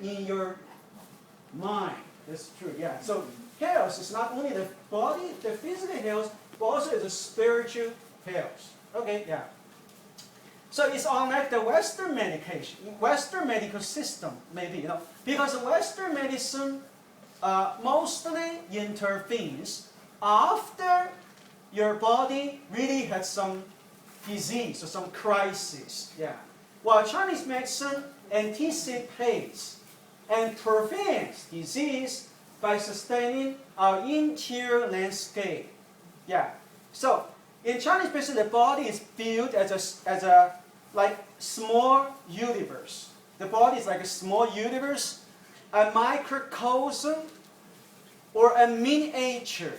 in your mind. That's true, yeah. So health is not only the body, the physical health, but also the spiritual health. Okay, yeah. So it's unlike the Western medication, Western medical system, maybe, because Western medicine mostly intervenes after your body really had some disease or some crisis. Yeah. While Chinese medicine anticipates and prevents disease by sustaining our interior landscape. Yeah. So in Chinese medicine, the body is viewed as a like small universe. The body is like a small universe, a microcosm, or a miniature.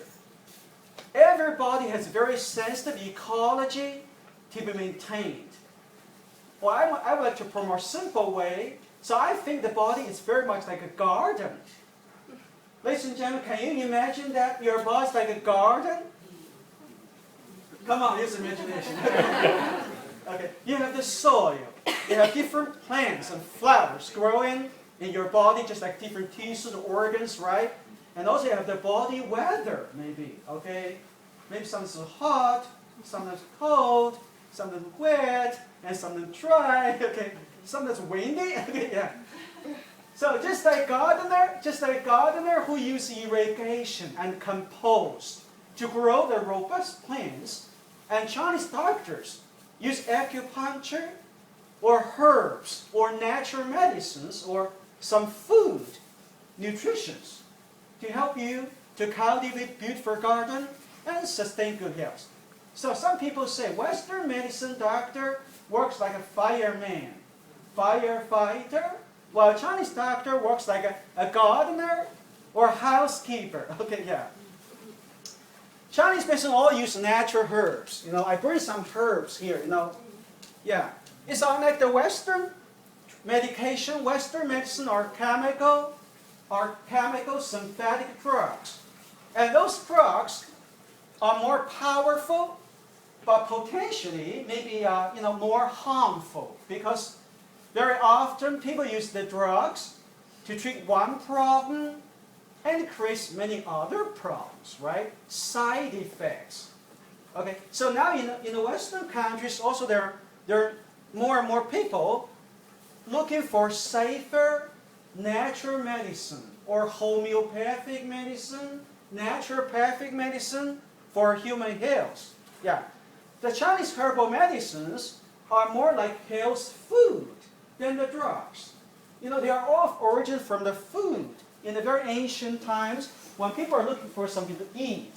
Every body has very sensitive ecology to be maintained. Well, I would like to promote a simple way. So I think the body is very much like a garden. Ladies and gentlemen, can you imagine that your body is like a garden? Come on, use imagination. Okay, you have the soil. You have different plants and flowers growing in your body, just like different tissues, organs, right? And also you have the body weather, maybe. Okay, maybe sometimes it's hot, sometimes cold, sometimes wet, and sometimes dry. Okay, sometimes windy. Okay, yeah. So just like gardener who use irrigation and compost to grow the robust plants, and Chinese doctors use acupuncture or herbs or natural medicines or some food, nutrition, to help you to cultivate beautiful garden and sustain good health. So some people say Western medicine doctor works like a fireman, firefighter, while Chinese doctor works like a gardener or housekeeper. Okay, yeah. Chinese medicine all use natural herbs. I bring some herbs here. Yeah. It's unlike the Western medication. Western medicine are chemical synthetic drugs, and those drugs are more powerful, but potentially maybe more harmful, because very often people use the drugs to treat one problem and it creates many other problems, right? Side effects. Okay, so now in the Western countries also there are more and more people looking for safer natural medicine or homeopathic medicine, naturopathic medicine for human health. Yeah. The Chinese herbal medicines are more like health food than the drugs. They are all of origin from the food. In the very ancient times, when people are looking for something to eat,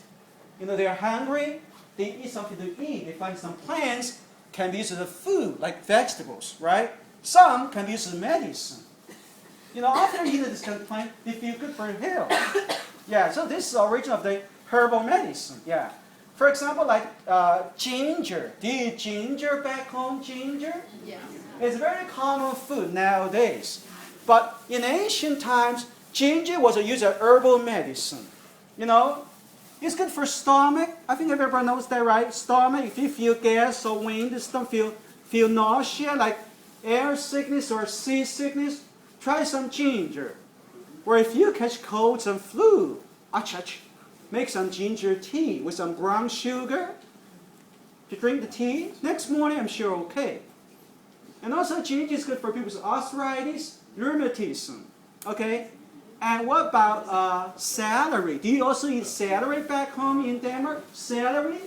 they are hungry, they eat something to eat, they find some plants can be used as a food, like vegetables, right? Some can be used as medicine. After eating this kind of plant, they feel good for their health. Yeah, so this is the origin of the herbal medicine. Yeah. For example, like ginger. Do you eat ginger back home, ginger? Yes. It's a very common food nowadays. But in ancient times, ginger was used as herbal medicine. It's good for stomach. I think everyone knows that, right? Stomach, if you feel gas or wind, feel nausea, like air sickness or sea sickness, try some ginger. Or if you catch colds and flu, make some ginger tea with some brown sugar. You drink the tea, next morning I'm sure okay. And also ginger is good for people with arthritis, rheumatism. Okay? And what about celery? Do you also eat celery back home in Denmark? Celery?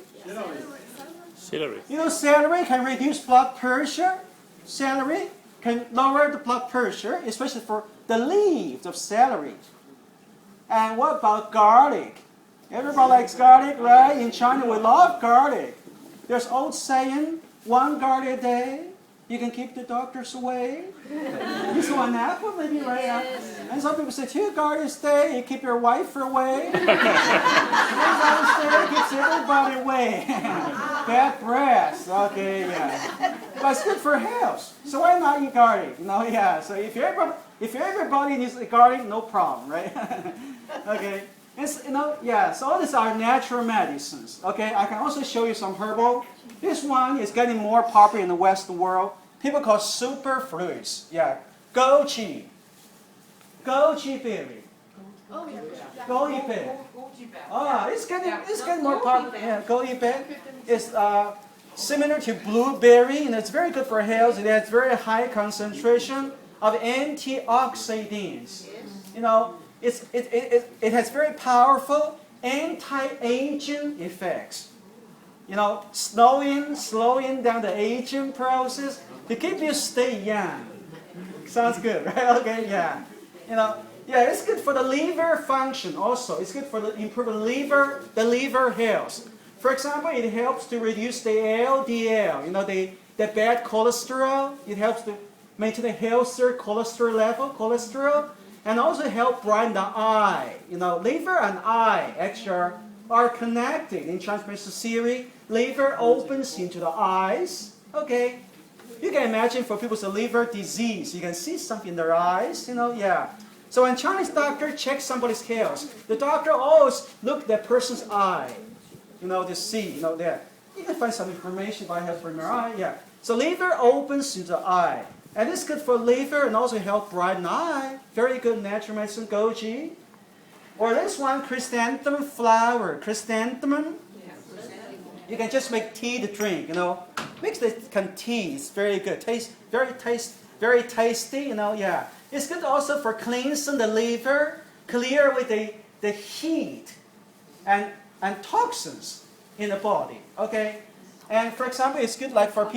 Celery. Celery can reduce blood pressure. Celery can lower the blood pressure, especially for the leaves of celery. And what about garlic? Everybody likes garlic, right? In China, we love garlic. There's old saying, 1 garlic a day, you can keep the doctors away. You saw an apple, maybe, right? Yes. And some people say, 2 garlics a day, you keep your wife away. 3 garlics a day keeps everybody away. Bad breath. Okay, yeah. But it's good for health. So why not eat garlic? Yeah. So if everybody needs garlic, no problem, right? Okay. It's, yeah, so all these are natural medicines. Okay, I can also show you some herbal. This one is getting more popular in the Western world. People call superfoods. Yeah, goji. goji berry. Oh, yeah. Goji berry. It's getting more popular. Yeah, goji berry is similar to blueberry, and it's very good for health. It has very high concentration of antioxidants. You know, it has very powerful anti-aging effects. You know, slowing down the aging process to keep you stay young. Sounds good, right? Okay, yeah. You know, yeah, it's good for the liver function also. It's good for improve the liver health. For example, it helps to reduce the LDL, you know, the bad cholesterol. It helps to maintain a healthier cholesterol, and also help brighten the eye. You know, liver and eye actually are connected in transmission theory. Liver opens into the eyes. Okay, you can imagine for people with liver disease, you can see something in their eyes. You know, yeah. So when Chinese doctor checks somebody's health, the doctor always look at that person's eye. You know, to see, you know, there. You can find some information about health from your eye, yeah. So liver opens into the eye. And it's good for liver and also help brighten the eye. Very good natural medicine, goji. Or this one, chrysanthemum flower. Chrysanthemum. You can just make tea to drink, you know. Mix the tea, it's very good. Very tasty, you know, yeah. It's good also for cleansing the liver, clear with the heat and toxins in the body, okay? And for example, it's good like for people